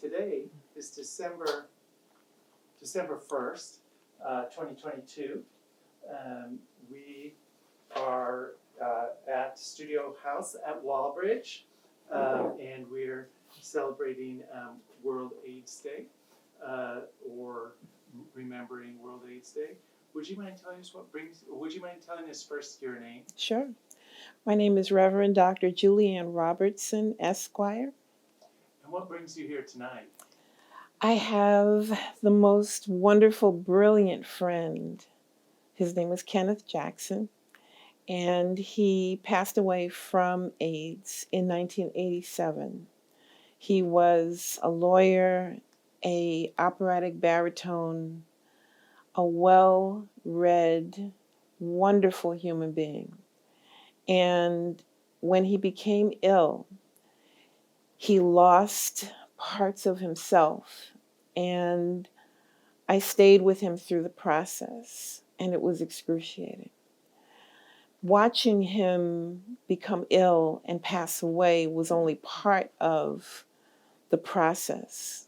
today is December 1st, 2022. We are at Studio House at Wallbridge, and we're celebrating World AIDS Day, or remembering World AIDS Day. Would you mind telling us first your name? Sure. My name is Reverend Dr. Julianne Robertson, Esquire. And what brings you here tonight? I have the most wonderful, brilliant friend. His name is Kenneth Jackson, and he passed away from AIDS in 1987. He was a lawyer, a operatic baritone, a well-read, wonderful human being. And when he became ill, he lost parts of himself. And I stayed with him through the process, and it was excruciating. Watching him become ill and pass away was only part of the process.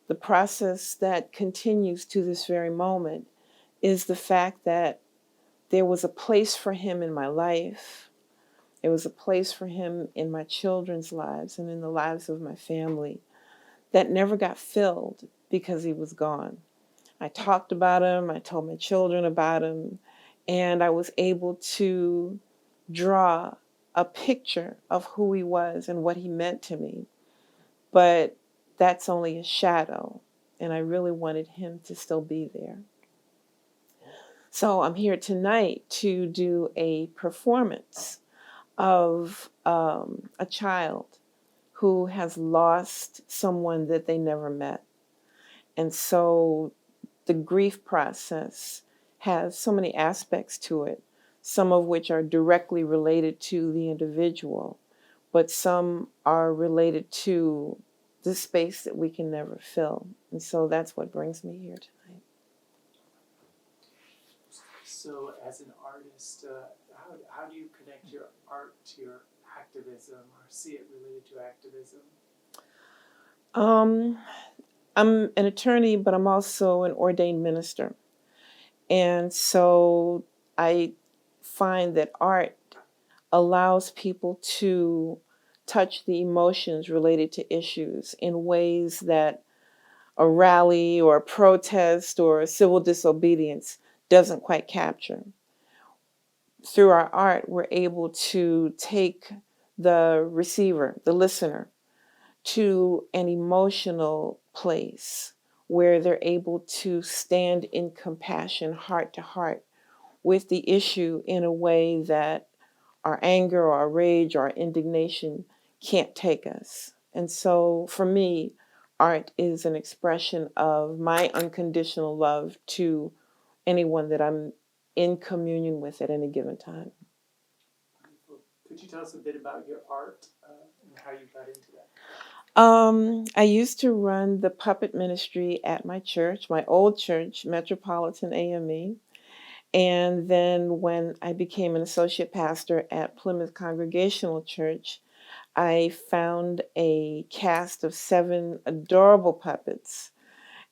The process that continues to this very moment is the fact that there was a place for him in my life. There was a place for him in my children's lives and in the lives of my family that never got filled because he was gone. I talked about him, I told my children about him, and I was able to draw a picture of who he was and what he meant to me. But that's only a shadow, and I really wanted him to still be there. So I'm here tonight to do a performance of a child who has lost someone that they never met. And so the grief process has so many aspects to it, some of which are directly related to the individual, but some are related to the space that we can never fill. And so that's what brings me here tonight. So as an artist, how do you connect your art to your activism, or see it related to activism? I'm an attorney, but I'm also an ordained minister. And so I find that art allows people to touch the emotions related to issues in ways that a rally or a protest or a civil disobedience doesn't quite capture. Through our art, we're able to take the receiver, the listener, to an emotional place where they're able to stand in compassion, heart to heart, with the issue in a way that our anger or our rage or our indignation can't take us. And so for me, art is an expression of my unconditional love to anyone that I'm in communion with at any given time. Could you tell us a bit about your art and how you got into that? I used to run the puppet ministry at my church, my old church, Metropolitan AME. And then when I became an associate pastor at Plymouth Congregational Church, I found a cast of 7 adorable puppets.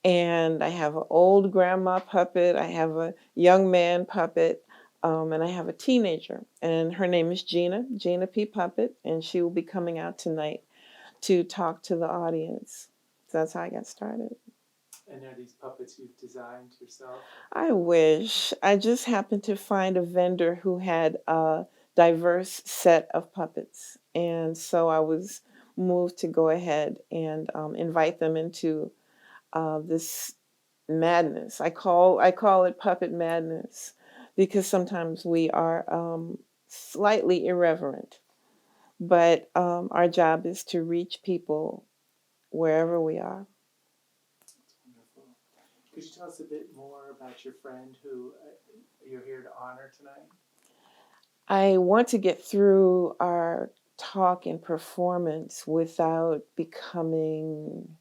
And I have an old grandma puppet, I have a young man puppet, and I have a teenager. And her name is Gina P. Puppet, and she will be coming out tonight to talk to the audience. So that's how I got started. And are these puppets you've designed yourself? I wish. I just happened to find a vendor who had a diverse set of puppets. And so I was moved to go ahead and invite them into this madness. I call it puppet madness because sometimes we are slightly irreverent. But our job is to reach people wherever we are. That's wonderful. Could you tell us a bit more about your friend who you're here to honor tonight? I want to get through our talk and performance without becoming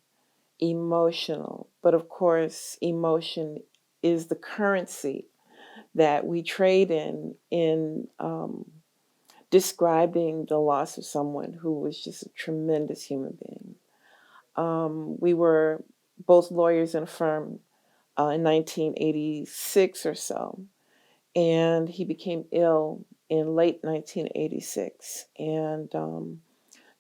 emotional. But of course, emotion is the currency that we trade in describing the loss of someone who was just a tremendous human being. We were both lawyers in a firm in 1986 or so. And he became ill in late 1986 and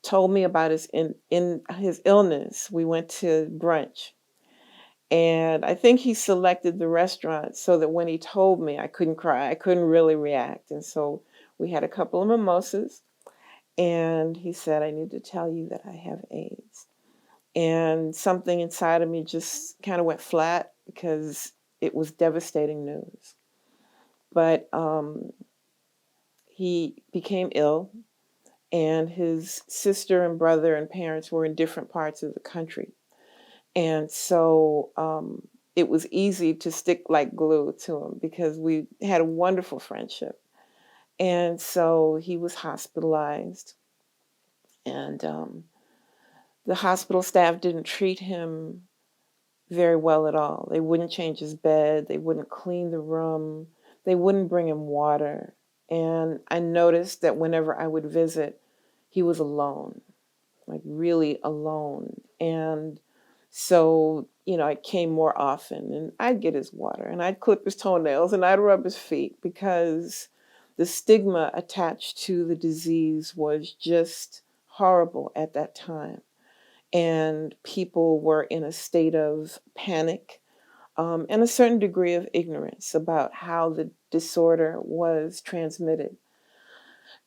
told me about in his illness. We went to brunch. And I think he selected the restaurant so that when he told me, I couldn't cry. I couldn't really react. And so we had a couple of mimosas. And he said, I need to tell you that I have AIDS. And something inside of me just kind of went flat because it was devastating news. But he became ill, and his sister and brother and parents were in different parts of the country. And so it was easy to stick like glue to him because we had a wonderful friendship. And so he was hospitalized, and the hospital staff didn't treat him very well at all. They wouldn't change his bed, they wouldn't clean the room, they wouldn't bring him water. And I noticed that whenever I would visit, he was alone, like really alone. And so, I came more often and I'd get his water and I'd clip his toenails and I'd rub his feet because the stigma attached to the disease was just horrible at that time. And people were in a state of panic and a certain degree of ignorance about how the disorder was transmitted.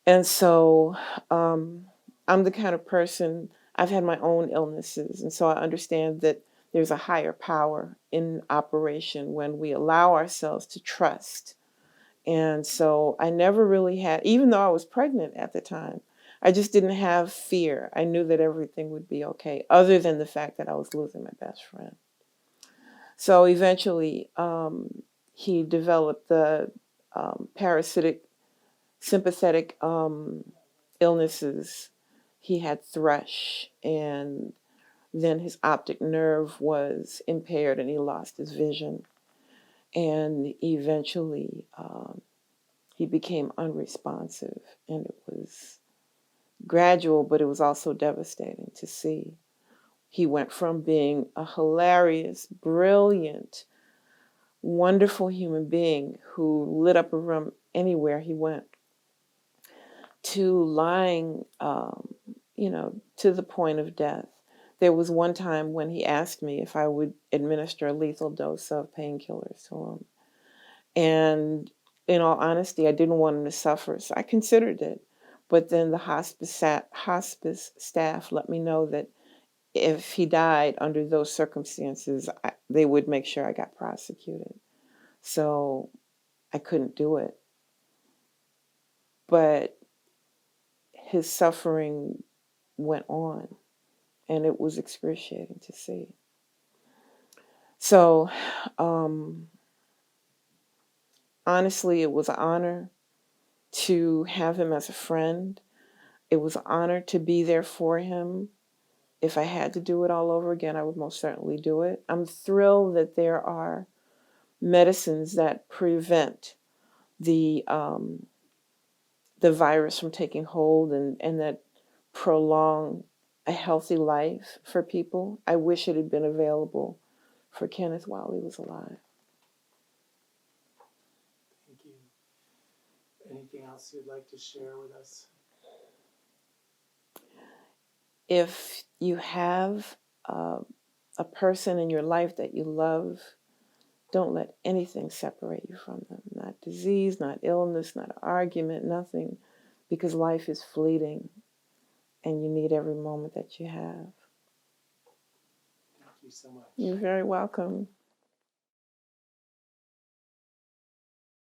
And so I'm the kind of person, I've had my own illnesses, and so I understand that there's a higher power in operation when we allow ourselves to trust. And so I never really had, even though I was pregnant at the time, I just didn't have fear. I knew that everything would be okay, other than the fact that I was losing my best friend. So eventually, he developed the parasitic sympathetic illnesses. He had thrush, and then his optic nerve was impaired and he lost his vision. And eventually, he became unresponsive, and it was gradual, but it was also devastating to see. He went from being a hilarious, brilliant, wonderful human being who lit up a room anywhere he went to lying, to the point of death. There was one time when he asked me if I would administer a lethal dose of painkillers to him. And in all honesty, I didn't want him to suffer, so I considered it. But then the hospice staff let me know that if he died under those circumstances, they would make sure I got prosecuted. So I couldn't do it. But his suffering went on, and it was excruciating to see. So, honestly, it was an honor to have him as a friend. It was an honor to be there for him. If I had to do it all over again, I would most certainly do it. I'm thrilled that there are medicines that prevent the virus from taking hold and that prolong a healthy life for people. I wish it had been available for Kenneth while he was alive. Thank you. Anything else you'd like to share with us? If you have a person in your life that you love, don't let anything separate you from them. Not disease, not illness, not argument, nothing. Because life is fleeting and you need every moment that you have. Thank you so much. You're very welcome.